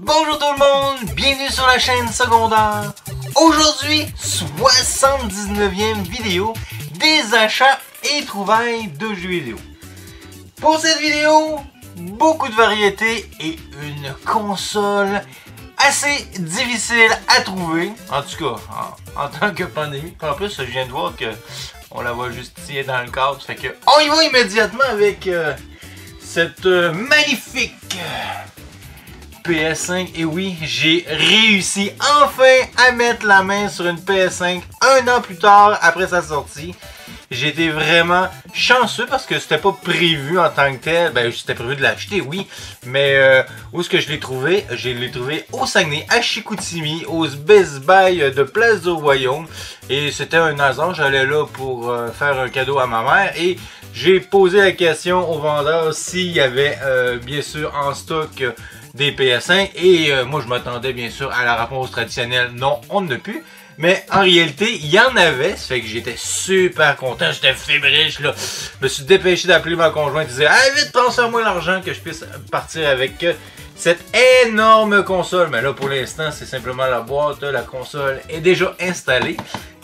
Bonjour tout le monde, bienvenue sur la chaîne secondaire. Aujourd'hui, 79e vidéo des achats et trouvailles de jeux vidéo. Pour cette vidéo, beaucoup de variétés et une console assez difficile à trouver. En tout cas, en tant que pandémie. En plus, je viens de voir que on la voit juste ici dans le cadre. Fait que on y va immédiatement avec cette magnifique PS5. Et oui, j'ai réussi enfin à mettre la main sur une PS5 un an plus tard après sa sortie. J'étais vraiment chanceux parce que c'était pas prévu en tant que tel. Ben, c'était prévu de l'acheter, oui. Mais où est-ce que je l'ai trouvé? Je l'ai trouvé au Saguenay, à Chicoutimi, au Best Buy de Place du Royaume. Et c'était un hasard. J'allais là pour faire un cadeau à ma mère. Et j'ai posé la question au vendeur s'il y avait bien sûr en stock des PS5. Et moi, je m'attendais bien sûr à la réponse traditionnelle. Non, on ne plus. Mais en réalité, il y en avait, ça fait que j'étais super content, j'étais fébrile, je me suis dépêché d'appeler ma conjointe et disait « Ah, vite, transfère-moi l'argent que je puisse partir avec cette énorme console. » Mais là, pour l'instant, c'est simplement la boîte, la console est déjà installée.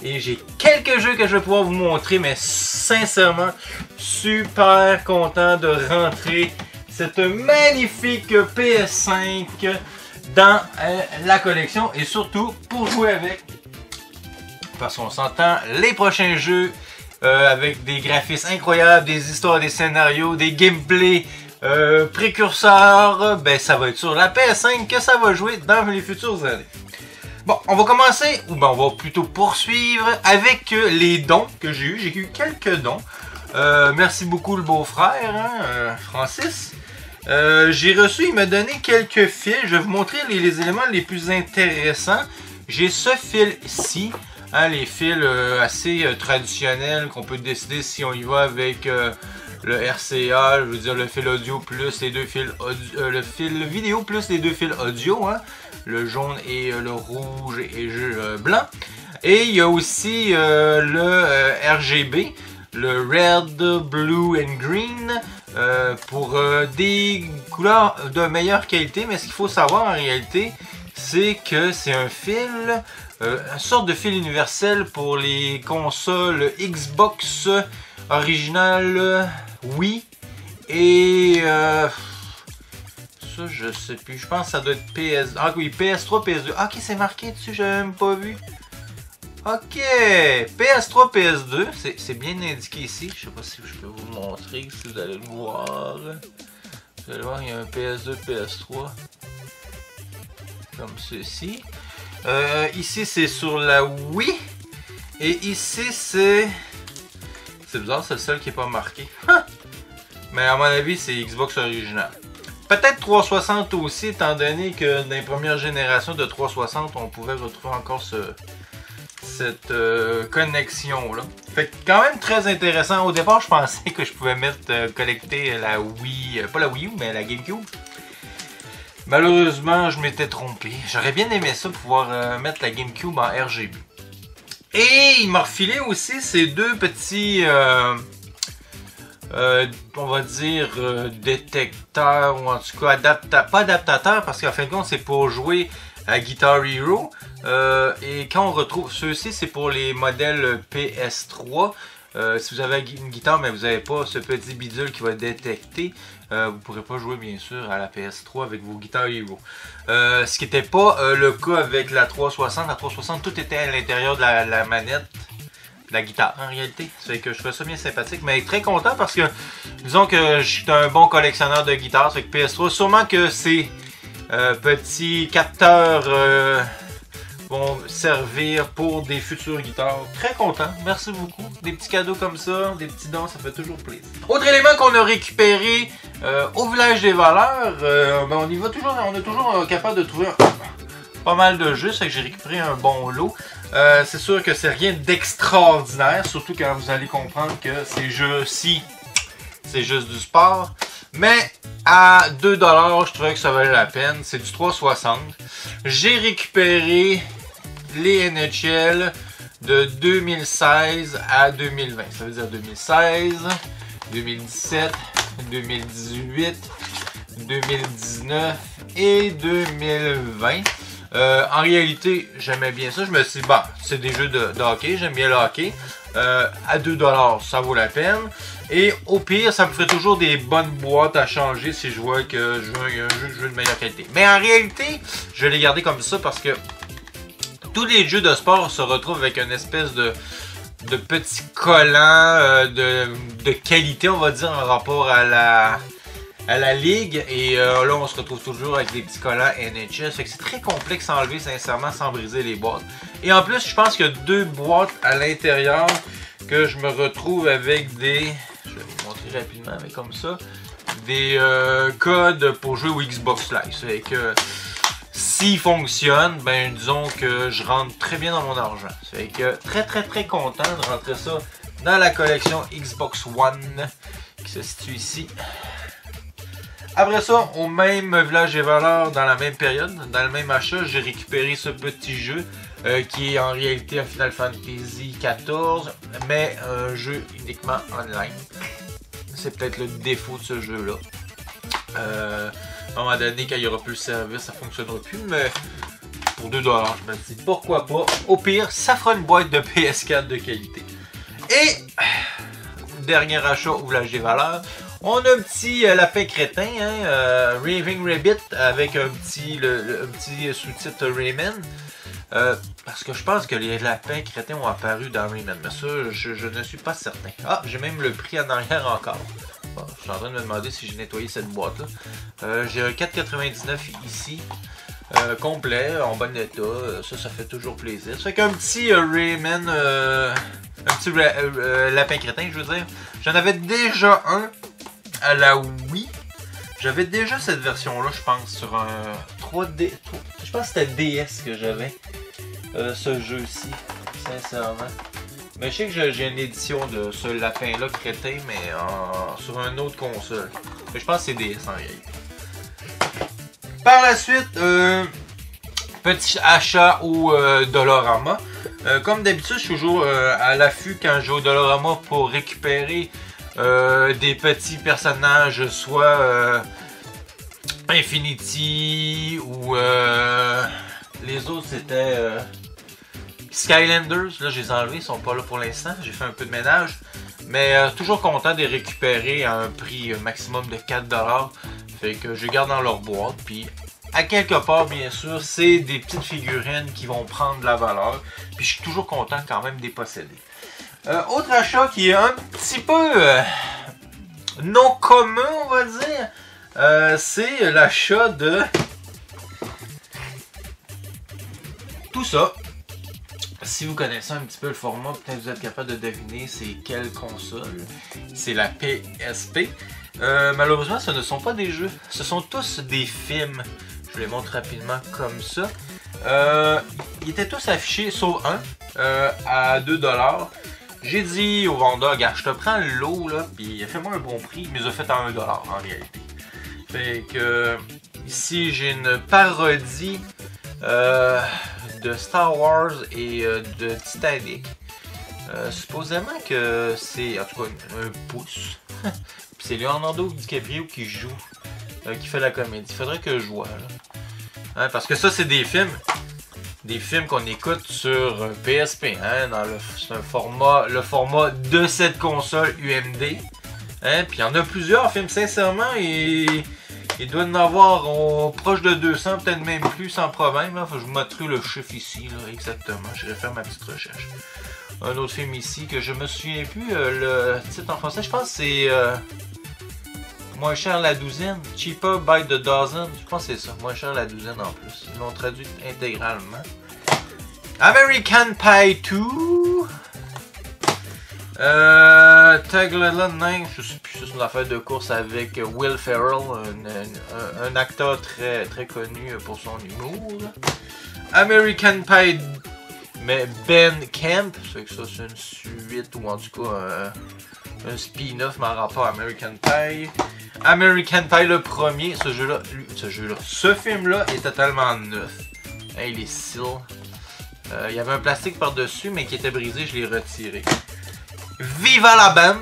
Et j'ai quelques jeux que je vais pouvoir vous montrer, mais sincèrement, super content de rentrer cette magnifique PS5 dans la collection et surtout pour jouer avec. Parce qu'on s'entend, les prochains jeux avec des graphismes incroyables, des histoires, des scénarios, des gameplays précurseurs, ben ça va être sur la PS5 que ça va jouer dans les futures années. Bon, on va commencer, ou ben on va plutôt poursuivre avec les dons que j'ai eu. J'ai eu quelques dons. Merci beaucoup le beau-frère, hein, Francis. J'ai reçu, il m'a donné quelques fils. Je vais vous montrer les éléments les plus intéressants. J'ai ce fil-ci. Hein, les fils assez traditionnels qu'on peut décider si on y va avec le RCA, je veux dire le fil audio plus les deux fils audio, le fil vidéo plus les deux fils audio, hein, le jaune et le rouge et le blanc. Et il y a aussi le RGB, le Red, Blue and Green, pour des couleurs de meilleure qualité. Mais ce qu'il faut savoir en réalité, c'est que c'est un fil, une sorte de fil universel pour les consoles Xbox originales Wii et ça je sais plus, je pense que ça doit être PS... Ah oui, PS3, PS2. Ah, ok, c'est marqué dessus, j'avais même pas vu. Ok, PS3, PS2, c'est bien indiqué ici. Je sais pas si je peux vous montrer, si vous allez le voir. Vous allez voir, il y a un PS2, PS3. Comme ceci. Ici c'est sur la Wii. Et ici c'est... C'est bizarre, c'est le seul qui n'est pas marqué. Mais à mon avis c'est Xbox original. Peut-être 360 aussi, étant donné que dans les premières générations de 360 on pouvait retrouver encore cette connexion là. Fait que quand même très intéressant. Au départ je pensais que je pouvais mettre collecter la Wii, pas la Wii U mais la GameCube. Malheureusement, je m'étais trompé. J'aurais bien aimé ça, pouvoir mettre la GameCube en RGB. Et il m'a refilé aussi ces deux petits, on va dire, détecteurs, ou en tout cas, pas adaptateurs, parce qu'en fin de compte, c'est pour jouer à Guitar Hero. Et quand on retrouve ceux-ci, c'est pour les modèles PS3. Si vous avez une guitare mais vous n'avez pas ce petit bidule qui va détecter, vous ne pourrez pas jouer bien sûr à la PS3 avec vos Guitar Hero. Ce qui n'était pas le cas avec la 360. La 360, tout était à l'intérieur de la manette de la guitare en réalité. Ça fait que je trouvais ça bien sympathique, mais très content parce que disons que je suis un bon collectionneur de guitares. Avec PS3, sûrement que ces petits capteurs vont servir pour des futures guitares. Très content, merci beaucoup. Des petits cadeaux comme ça, des petits dons, ça fait toujours plaisir. Autre élément qu'on a récupéré au village des valeurs, ben on y va toujours, on est toujours capable de trouver pas mal de jeux, c'est que j'ai récupéré un bon lot. C'est sûr que c'est rien d'extraordinaire, surtout quand vous allez comprendre que ces jeux-ci, c'est juste du sport. Mais à 2 $, je trouvais que ça valait la peine. C'est du 360. J'ai récupéré les NHL de 2016 à 2020. Ça veut dire 2016, 2017, 2018, 2019 et 2020. En réalité, j'aimais bien ça. Je me suis dit, bah, c'est des jeux de hockey, j'aime bien le hockey. À 2$, ça vaut la peine. Et au pire, ça me ferait toujours des bonnes boîtes à changer si je vois que je veux un jeu de meilleure qualité. Mais en réalité, je vais les garder comme ça parce que tous les jeux de sport se retrouvent avec une espèce de petits collants de qualité, on va dire, en rapport à la ligue. Et là, on se retrouve toujours avec des petits collants NHS. Fait que c'est très complexe à enlever, sincèrement, sans briser les boîtes. Et en plus, je pense qu'il y a 2 boîtes à l'intérieur que je me retrouve avec des... Je vais vous montrer rapidement, mais comme ça. Des codes pour jouer au Xbox Live. Fait que s'ils fonctionnent, ben disons que je rentre très bien dans mon argent. Fait que très content de rentrer ça dans la collection Xbox One qui se situe ici. Après ça, au même village et valeurs, dans la même période, dans le même achat, j'ai récupéré ce petit jeu qui est en réalité un Final Fantasy XIV, mais un jeu uniquement online. C'est peut-être le défaut de ce jeu-là. À un moment donné, quand il n'y aura plus le service, ça ne fonctionnera plus, mais pour 2$, je me dis pourquoi pas. Au pire, ça fera une boîte de PS4 de qualité. Et dernier achat au village des valeurs. On a un petit lapin crétin, hein, Raving Rabbit, avec un petit sous-titre Rayman. Parce que je pense que les lapins crétins ont apparu dans Rayman, mais ça, je ne suis pas certain. Ah, j'ai même le prix en arrière encore. Bon, je suis en train de me demander si j'ai nettoyé cette boîte-là. J'ai un 4,99 ici, complet, en bon état. Ça fait toujours plaisir. Ça fait qu'un petit Rayman, un petit lapin crétin, je veux dire. J'en avais déjà un à la Wii. J'avais déjà cette version-là, je pense, sur un 3D. Je pense que c'était DS que j'avais ce jeu-ci, sincèrement. Mais je sais que j'ai une édition de ce lapin-là crétin, mais sur une autre console. Mais je pense que c'est DS en réalité. Par la suite, petit achat au Dollarama. Comme d'habitude, je suis toujours à l'affût quand je vais au Dollarama pour récupérer des petits personnages, soit Infinity ou les autres c'était Skylanders. Là, je les ai enlevés, ils sont pas là pour l'instant. J'ai fait un peu de ménage, mais toujours content de les récupérer à un prix maximum de 4$. Fait que je les garde dans leur boîte. Puis à quelque part, bien sûr, c'est des petites figurines qui vont prendre de la valeur. Puis je suis toujours content quand même de les posséder. Autre achat qui est un petit peu non commun, on va dire, c'est l'achat de tout ça. Si vous connaissez un petit peu le format, peut-être vous êtes capable de deviner c'est quelle console. C'est la PSP. Malheureusement, ce ne sont pas des jeux, ce sont tous des films. Je vous les montre rapidement comme ça. Ils étaient tous affichés, sauf un, à 2$. J'ai dit au vendeur, gars, je te prends le lot, là, puis fais-moi un bon prix. Il me les a fait à 1$ en réalité. Fait que ici, j'ai une parodie de Star Wars et de Titanic. Supposément que c'est, en tout cas, un pouce. Puis c'est Leonardo DiCaprio qui joue, qui fait la comédie. Faudrait que je vois, là. Hein, parce que ça, c'est des films. Des films qu'on écoute sur PSP, hein, dans le format de cette console UMD. Hein, puis il y en a plusieurs films, sincèrement, et il doit y en avoir proche de 200, peut-être même plus, sans problème. Là. Faut que je vous montre le chiffre ici, là, exactement. Je vais faire ma petite recherche. Un autre film ici que je me souviens plus, le titre en français, je pense que c'est Moins cher la douzaine, Cheaper by the dozen, je pense que c'est ça, moins cher la douzaine en plus. Ils l'ont traduit intégralement. American Pie 2. Tag Little Nine, je sais plus, c'est une affaire de course avec Will Ferrell, un acteur très connu pour son humour. American Pie, mais Ben Camp, c'est que ça c'est une suite ou en tout cas un spin-off en rapport à American Pie. American Pie le premier, ce film-là est totalement neuf. Hein, il est seal. Il y avait un plastique par-dessus, mais qui était brisé, je l'ai retiré. Viva la Bam,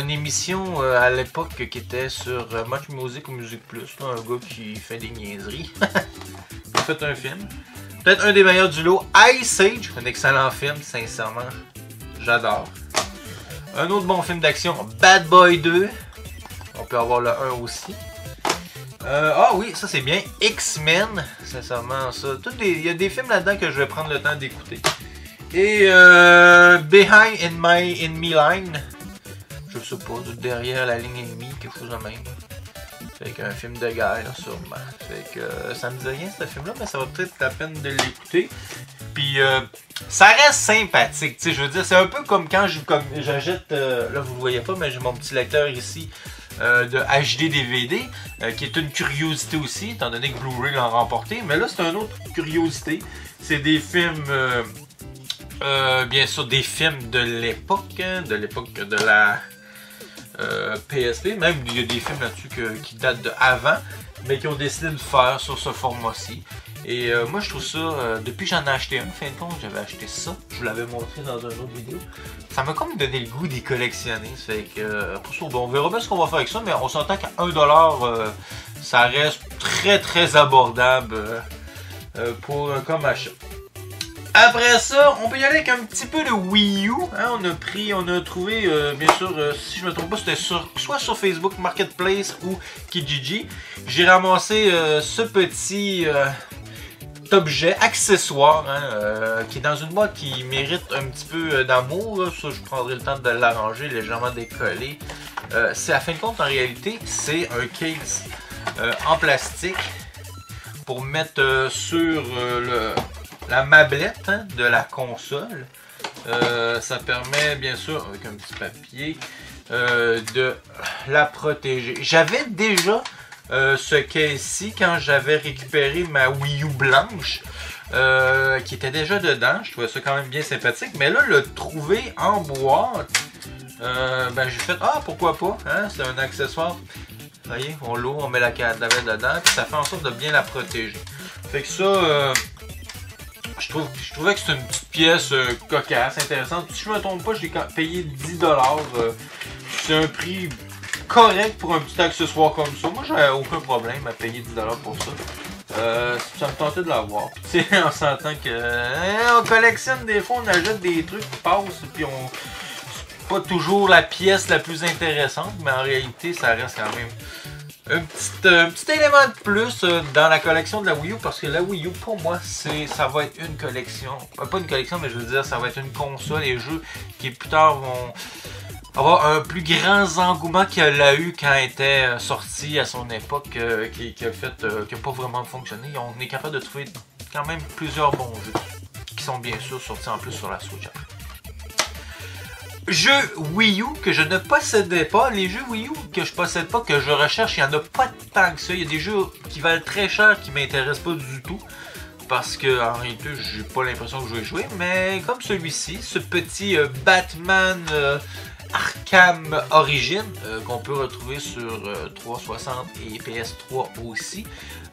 une émission à l'époque qui était sur Much Music ou Music Plus, là, un gars qui fait des niaiseries. Il a fait un film. Peut-être un des meilleurs du lot, Ice Age, un excellent film, sincèrement, j'adore. Un autre bon film d'action, Bad Boy 2, on peut avoir le 1 aussi. Ah oui, ça c'est bien, X-Men, sincèrement ça. Il y a des films là-dedans que je vais prendre le temps d'écouter. Et Behind in Me Line, je sais pas, derrière la ligne ennemie, quelque chose de même. Fait qu'un film de guerre, sûrement. Fait que ça me dit rien ce film-là, mais ça va peut-être la peine de l'écouter. Puis ça reste sympathique, tu sais, je veux dire, c'est un peu comme quand j'achète, là vous le voyez pas, mais j'ai mon petit lecteur ici de HD DVD, qui est une curiosité aussi, étant donné que Blu-ray l'a remporté. Mais là, c'est une autre curiosité. C'est des films... bien sûr des films de l'époque, hein, de la PSP, même il y a des films là-dessus qui datent de avant, mais qui ont décidé de faire sur ce format-ci. Et moi je trouve ça, depuis que j'en ai acheté un, fin de compte, j'avais acheté ça, je vous l'avais montré dans une autre vidéo, ça m'a comme donné le goût d'y collectionner, ça fait que, pour ça, bon, on verra bien ce qu'on va faire avec ça, mais on s'entend qu'à 1$, ça reste très très abordable comme achat. Après ça, on peut y aller avec un petit peu de Wii U. Hein, on a trouvé, bien sûr, si je me trompe pas, c'était soit sur Facebook Marketplace ou Kijiji. J'ai ramassé ce petit objet, accessoire, hein, qui est dans une boîte qui mérite un petit peu d'amour. Ça, je prendrai le temps de l'arranger, légèrement décollé. C'est à fin de compte, en réalité, c'est un case en plastique pour mettre sur la mablette, hein, de la console. Ça permet bien sûr, avec un petit papier, de la protéger. J'avais déjà ce case-ci quand j'avais récupéré ma Wii U blanche, qui était déjà dedans. Je trouvais ça quand même bien sympathique. Mais là, le trouver en boîte, ben j'ai fait, ah pourquoi pas, hein, c'est un accessoire. Vous voyez, on l'ouvre, on met la cadavre dedans, puis ça fait en sorte de bien la protéger. Fait que ça... Je trouvais que c'était une petite pièce cocasse, intéressante. Si je me trompe pas, je l'ai payé 10$. C'est un prix correct pour un petit accessoire comme ça. Moi, j'avais aucun problème à payer 10$ pour ça. Ça me tentait de l'avoir. Tu sais, on s'entend que on collectionne des fois, on achète des trucs qui passent, puis on... C'est pas toujours la pièce la plus intéressante, mais en réalité, ça reste quand même un petit élément de plus dans la collection de la Wii U, parce que la Wii U, pour moi, ça va être une collection, pas une collection, mais je veux dire, ça va être une console et jeux qui plus tard vont avoir un plus grand engouement qu'elle a eu quand elle était sortie à son époque, qui a pas vraiment fonctionné. On est capable de trouver quand même plusieurs bons jeux, qui sont bien sûr sortis en plus sur la Switch. Jeux Wii U que je ne possédais pas. Les jeux Wii U que je possède pas, que je recherche, il n'y en a pas tant que ça. Il y a des jeux qui valent très cher qui m'intéressent pas du tout. Parce que en réalité, j'ai pas l'impression que je vais jouer. Mais comme celui-ci, ce petit Batman Arkham Origins, qu'on peut retrouver sur 360 et PS3 aussi.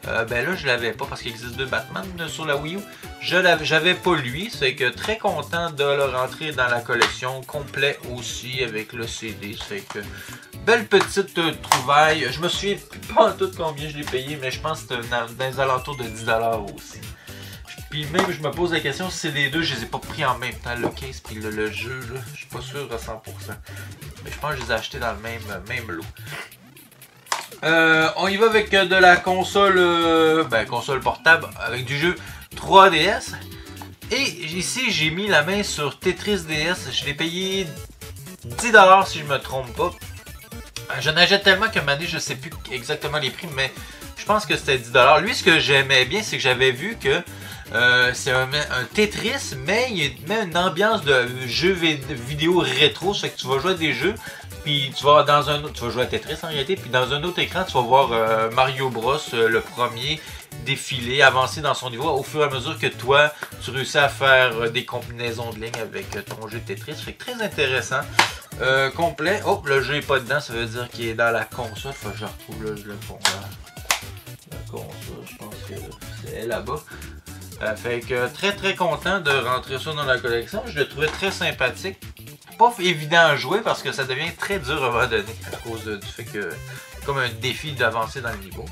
Ben là, je l'avais pas parce qu'il existe deux Batman sur la Wii U. J'avais pas lui, c'est que très content de le rentrer dans la collection, complet aussi avec le CD. C'est que belle petite trouvaille. Je me souviens pas en tout combien je l'ai payé, mais je pense que c'était dans les alentours de 10$ aussi. Puis même, je me pose la question si c'est les deux, je les ai pas pris en même temps, le case puis le jeu, là. Je suis pas sûr à 100%. Mais je pense que je les ai achetés dans le même lot. On y va avec de la console, console portable, avec du jeu 3DS. Et ici, j'ai mis la main sur Tetris DS. Je l'ai payé 10$ si je me trompe pas. J'en achète tellement que maintenant, je sais plus exactement les prix, mais je pense que c'était 10$. Lui, ce que j'aimais bien, c'est que j'avais vu que c'est un Tetris, mais il met une ambiance de jeu vidéo rétro. Ça fait que tu vas jouer à des jeux, puis tu vas dans un autre, tu vas jouer à Tetris en réalité, puis dans un autre écran, tu vas voir Mario Bros, le premier, défiler, avancer dans son niveau au fur et à mesure que toi, tu réussis à faire des combinaisons de lignes avec ton jeu de Tetris. Ça fait que très intéressant. Complet. Oh, le jeu n'est pas dedans, ça veut dire qu'il est dans la console. Faut que je retrouve le fond. La console, je pense que c'est là-bas. Fait que très content de rentrer ça dans la collection. Je le trouvais très sympathique. pas évident à jouer parce que ça devient très dur à un moment donné à cause du fait que c'est comme un défi d'avancer dans le niveau.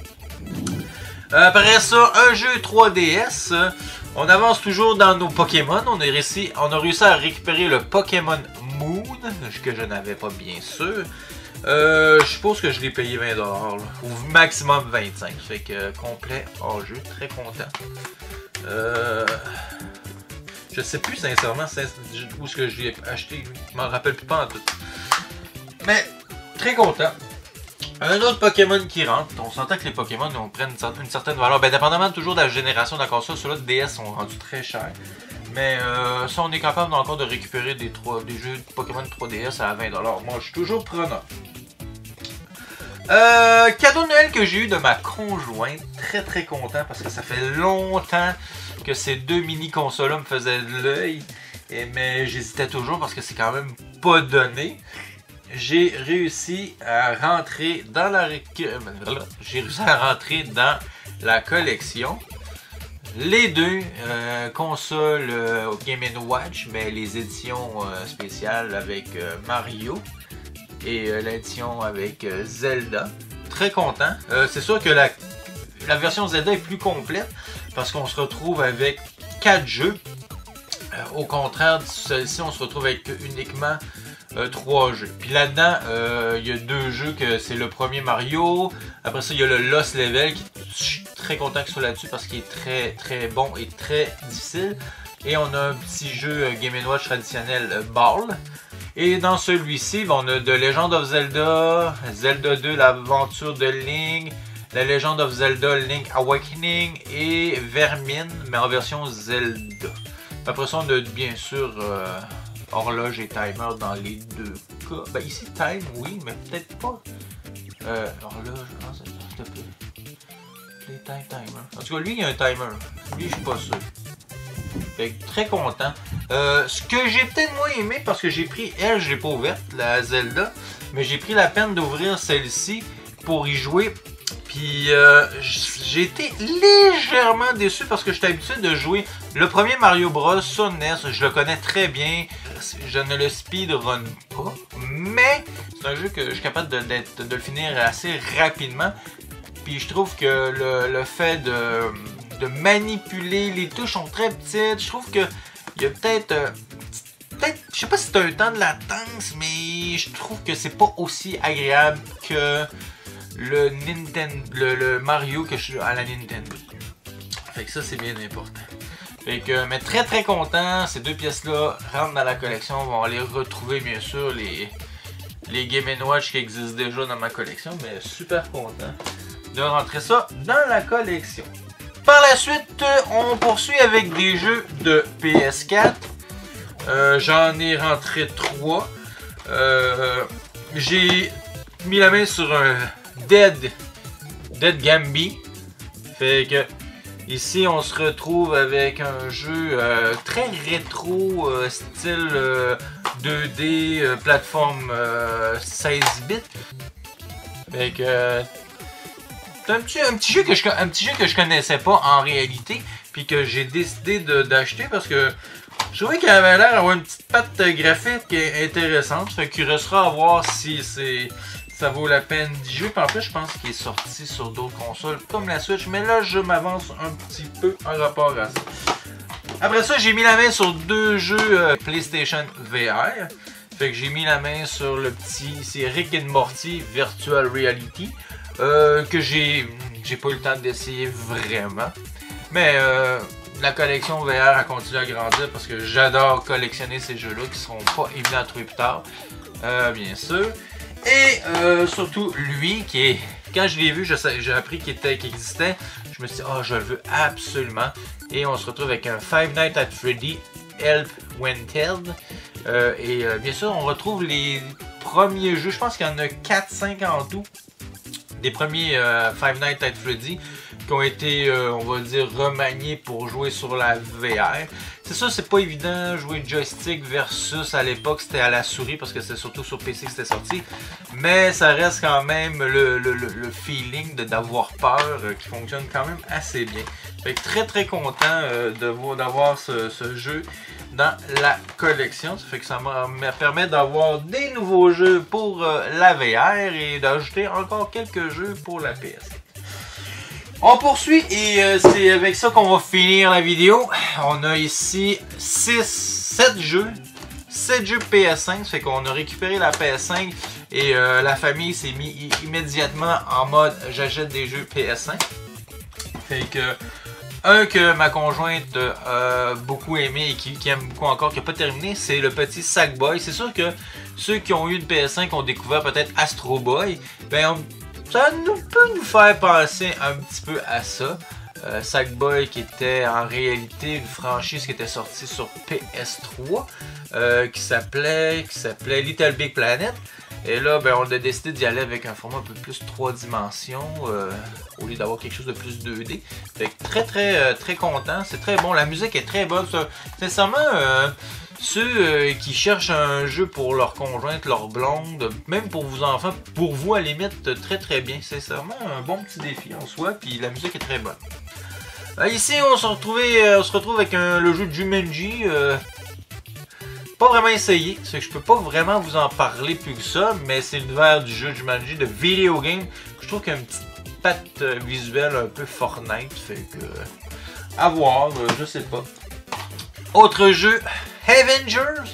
Après ça, un jeu 3DS. On avance toujours dans nos Pokémon. On a réussi à récupérer le Pokémon Moon, que je n'avais pas bien sûr. Je suppose que je l'ai payé 20$, là, ou maximum 25$. Fait que complet hors jeu, très content. Je sais plus sincèrement où est-ce que je l'ai acheté. Je m'en rappelle plus pas en tout. Mais très content. Un autre Pokémon qui rentre. On s'entend que les Pokémon prennent une certaine valeur. Ben, dépendamment toujours de la génération de la console, ceux-là de DS sont rendus très chers. Mais ça, on est capable encore de récupérer des jeux de Pokémon 3DS à 20$. Moi, je suis toujours preneur. Cadeau de Noël que j'ai eu de ma conjointe. Très très content parce que ça fait longtemps que ces deux mini-consoles-là me faisaient de l'œil. Mais j'hésitais toujours parce que c'est quand même pas donné. J'ai réussi à rentrer dans la collection les deux consoles Game & Watch, mais les éditions spéciales avec Mario et l'édition avec Zelda. Très content. C'est sûr que la version Zelda est plus complète parce qu'on se retrouve avec 4 jeux. Au contraire de celle-ci, on se retrouve avec uniquement 3 jeux. Puis là-dedans, il y a 2 jeux que c'est le premier Mario. Après ça, il y a le Lost Level. Je suis très content qu'il soit là-dessus parce qu'il est très très bon et très difficile. Et on a un petit jeu Game & Watch traditionnel Ball. Et dans celui-ci, on a The Legend of Zelda, Zelda 2, l'aventure de Link, The Legend of Zelda, Link Awakening et Vermine, mais en version Zelda. Après ça, on a bien sûr horloge et timer dans les deux cas. Ben ici, time, oui, mais peut-être pas. Horloge, non, s'il te plaît. Play timer. En tout cas, lui, il y a un timer. Lui, je suis pas sûr. Fait que très content. Ce que j'ai peut-être moins aimé, parce que j'ai pris, elle, je l'ai pas ouverte, la Zelda, mais j'ai pris la peine d'ouvrir celle-ci pour y jouer. Puis j'ai été légèrement déçu parce que j'étais habitué de jouer le premier Mario Bros sur NES, je le connais très bien, je ne le speedrun pas, mais c'est un jeu que je suis capable de le finir assez rapidement. Puis je trouve que le fait de manipuler, les touches sont très petites, je trouve que il y a peut-être, je sais pas si c'est un temps de latence, mais je trouve que c'est pas aussi agréable que le Mario que je suis à la Nintendo. Fait que ça, c'est bien important. Fait que, mais très très content, ces deux pièces-là rentrent dans la collection. On va aller retrouver bien sûr les Game & Watch qui existent déjà dans ma collection, mais super content de rentrer ça dans la collection. Par la suite, on poursuit avec des jeux de PS4. J'en ai rentré 3. J'ai mis la main sur un Dead Gambit. Fait que ici on se retrouve avec un jeu très rétro, style 2D, plateforme 16 bits. Fait que c'est un petit jeu que je connaissais pas en réalité, puis que j'ai décidé d'acheter parce que je trouvais qu'il avait l'air d'avoir une petite patte graphique intéressante. Fait qu'il restera à voir si ça vaut la peine d'y jouer. Puis en plus, je pense qu'il est sorti sur d'autres consoles comme la Switch. Mais là, je m'avance un petit peu en rapport à ça. Après ça, j'ai mis la main sur 2 jeux PlayStation VR. Fait que j'ai mis la main sur le petit... C'est Rick and Morty Virtual Reality. Que j'ai pas eu le temps d'essayer vraiment. Mais la collection VR a continué à grandir parce que j'adore collectionner ces jeux-là qui seront pas évidents à trouver plus tard. Bien sûr. Et surtout lui qui est... Quand je l'ai vu, j'ai appris qu'il existait. Je me suis dit, oh, je le veux absolument. Et on se retrouve avec un Five Nights at Freddy Help Wanted. Et bien sûr, on retrouve les premiers jeux. Je pense qu'il y en a 4-5 en tout. Des premiers Five Nights at Freddy qui ont été, on va dire, remaniés pour jouer sur la VR. C'est ça, c'est pas évident jouer joystick versus à l'époque c'était à la souris parce que c'est surtout sur PC que c'était sorti. Mais ça reste quand même le feeling d'avoir peur qui fonctionne quand même assez bien. Fait que très très content d'avoir ce jeu dans la collection. Ça fait que ça me permet d'avoir des nouveaux jeux pour la VR et d'ajouter encore quelques jeux pour la PS. On poursuit et c'est avec ça qu'on va finir la vidéo. On a ici 7 jeux. 7 jeux PS5, ça fait qu'on a récupéré la PS5 et la famille s'est mis immédiatement en mode j'achète des jeux PS5. Fait que un que ma conjointe a beaucoup aimé et qui aime beaucoup encore, qui n'a pas terminé, c'est le petit Sackboy. C'est sûr que ceux qui ont eu une PS5 ont découvert peut-être Astro Boy. Ben, ça peut nous faire penser un petit peu à ça. Sackboy qui était en réalité une franchise qui était sortie sur PS3 qui s'appelait Little Big Planet. Et là, ben, on a décidé d'y aller avec un format un peu plus 3 dimensions au lieu d'avoir quelque chose de plus 2D. Fait que très content. C'est très bon. La musique est très bonne. Sincèrement, ceux qui cherchent un jeu pour leur conjointe, leur blonde, même pour vos enfants, pour vous à la limite, très bien. C'est vraiment un bon petit défi en soi. Puis la musique est très bonne. Ici, on se retrouve avec le jeu de Jumanji. Pas vraiment essayé, c'est que je peux pas vraiment vous en parler plus que ça, mais c'est l'univers du jeu Jumanji de Video Game. Je trouve qu'il y a une petite patte visuelle un peu Fortnite, fait que à voir, je sais pas. Autre jeu, Avengers,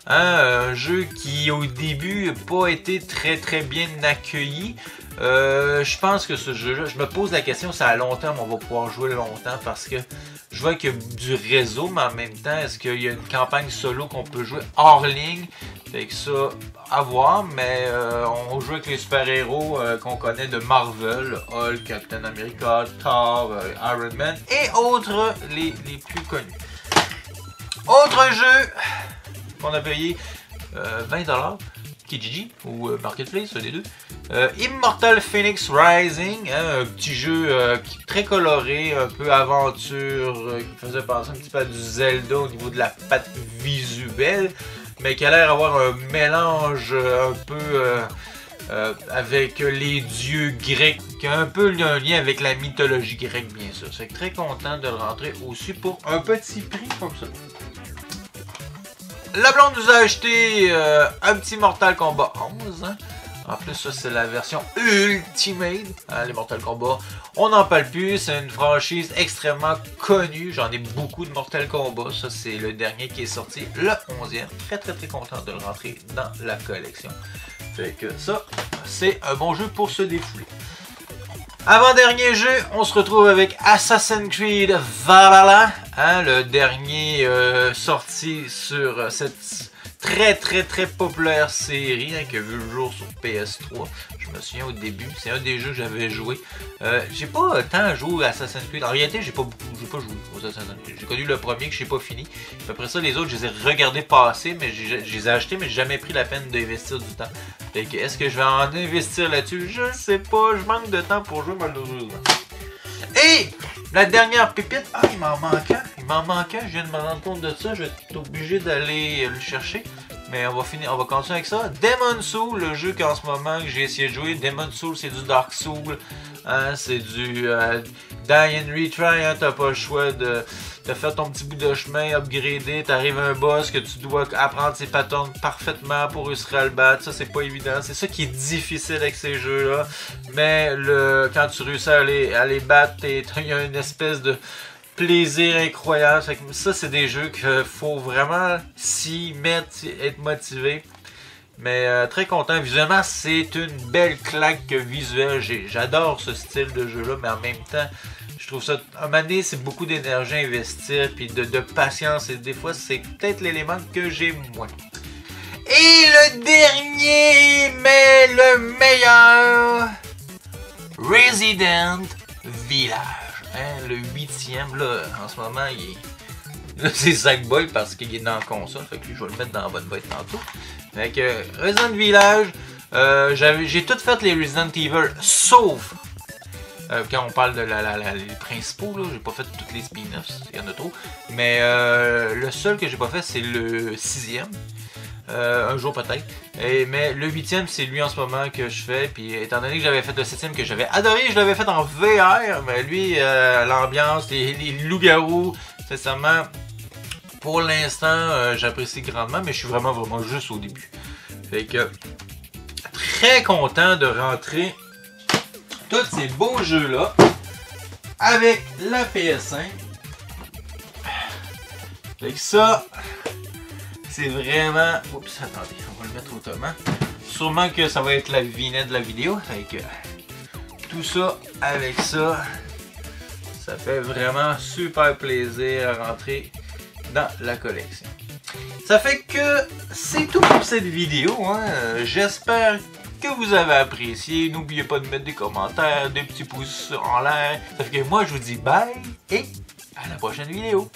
un jeu qui au début n'a pas été très bien accueilli. Je pense que ce jeu-là, je me pose la question si à long terme on va pouvoir jouer longtemps parce que je vois qu'il y a du réseau, mais en même temps, est-ce qu'il y a une campagne solo qu'on peut jouer hors ligne? Fait que ça, à voir, mais on joue avec les super-héros qu'on connaît de Marvel, Hulk, Captain America, Thor, Iron Man et autres, les plus connus. Autre jeu qu'on a payé 20$. Kijiji ou Marketplace, un des deux. Immortal Phoenix Rising, hein, un petit jeu très coloré, un peu aventure, qui faisait penser un petit peu à du Zelda au niveau de la patte visuelle, mais qui a l'air d'avoir un mélange un peu avec les dieux grecs, qui a un peu un lien avec la mythologie grecque, bien sûr. C'est très content de le rentrer aussi pour un petit prix comme ça. La blonde nous a acheté un petit Mortal Kombat 11. Hein. En plus, ça c'est la version Ultimate. Hein, les Mortal Kombat, on n'en parle plus. C'est une franchise extrêmement connue. J'en ai beaucoup de Mortal Kombat. Ça c'est le dernier qui est sorti, le 11e. Très content de le rentrer dans la collection. Fait que ça, c'est un bon jeu pour se défouler. Avant-dernier jeu, on se retrouve avec Assassin's Creed Valhalla, hein, le dernier sorti sur cette très populaire série hein, qui a vu le jour sur PS3. Je me souviens au début, c'est un des jeux que j'avais joué. J'ai pas tant joué à Assassin's Creed. En réalité, j'ai pas joué aux Assassin's Creed. J'ai connu le premier que je n'ai pas fini. Puis après ça, les autres, je les ai regardés passer, mais je les ai achetés, mais j'ai jamais pris la peine d'investir du temps. Fait que est-ce que je vais en investir là-dessus? Je sais pas, je manque de temps pour jouer malheureusement. Et la dernière pépite, ah il m'en manquait, je viens de me rendre compte de ça, je vais être obligé d'aller le chercher. Mais on va continuer avec ça. Demon's Souls, le jeu qu'en ce moment que j'ai essayé de jouer. Demon's Souls, c'est du Dark Souls, hein, c'est du Die and Retry, hein, t'as pas le choix de faire ton petit bout de chemin, upgrader, t'arrives à un boss que tu dois apprendre ses patterns parfaitement pour réussir à le battre. Ça, c'est pas évident. C'est ça qui est difficile avec ces jeux-là. Mais quand tu réussis à les battre, il y a une espèce de plaisir incroyable. Ça, c'est des jeux qu'il faut vraiment s'y mettre, être motivé. Mais très content. Visuellement, c'est une belle claque visuelle. J'adore ce style de jeu-là, mais en même temps, je trouve ça, à un moment donné, c'est beaucoup d'énergie à investir, puis de patience. Et des fois, c'est peut-être l'élément que j'ai moins. Et le dernier, mais le meilleur, Resident Village. Hein, le 8e, là, en ce moment, c'est Sackboy parce qu'il est dans la console. Fait que lui, je vais le mettre dans la bonne boîte tantôt. Fait que Resident Village, j'ai tout fait les Resident Evil, sauf quand on parle de les principaux, là, j'ai pas fait toutes les spin-offs, il y en a trop. Mais le seul que j'ai pas fait, c'est le 6e. Un jour peut-être. Mais le 8e, c'est lui en ce moment que je fais. Puis étant donné que j'avais fait le 7e que j'avais adoré, je l'avais fait en VR. Mais lui, l'ambiance, les loups-garous, sincèrement, pour l'instant, j'apprécie grandement, mais je suis vraiment juste au début. Fait que, très content de rentrer tous ces beaux jeux-là avec la PS5. Fait que ça, c'est vraiment... Oups, attendez, on va le mettre autrement. Sûrement que ça va être la vignette de la vidéo. Fait que tout ça avec ça, ça fait vraiment super plaisir à rentrer dans la collection. Ça fait que c'est tout pour cette vidéo. Hein. J'espère que vous avez apprécié. N'oubliez pas de mettre des commentaires, des petits pouces en l'air. Ça fait que moi je vous dis bye et à la prochaine vidéo.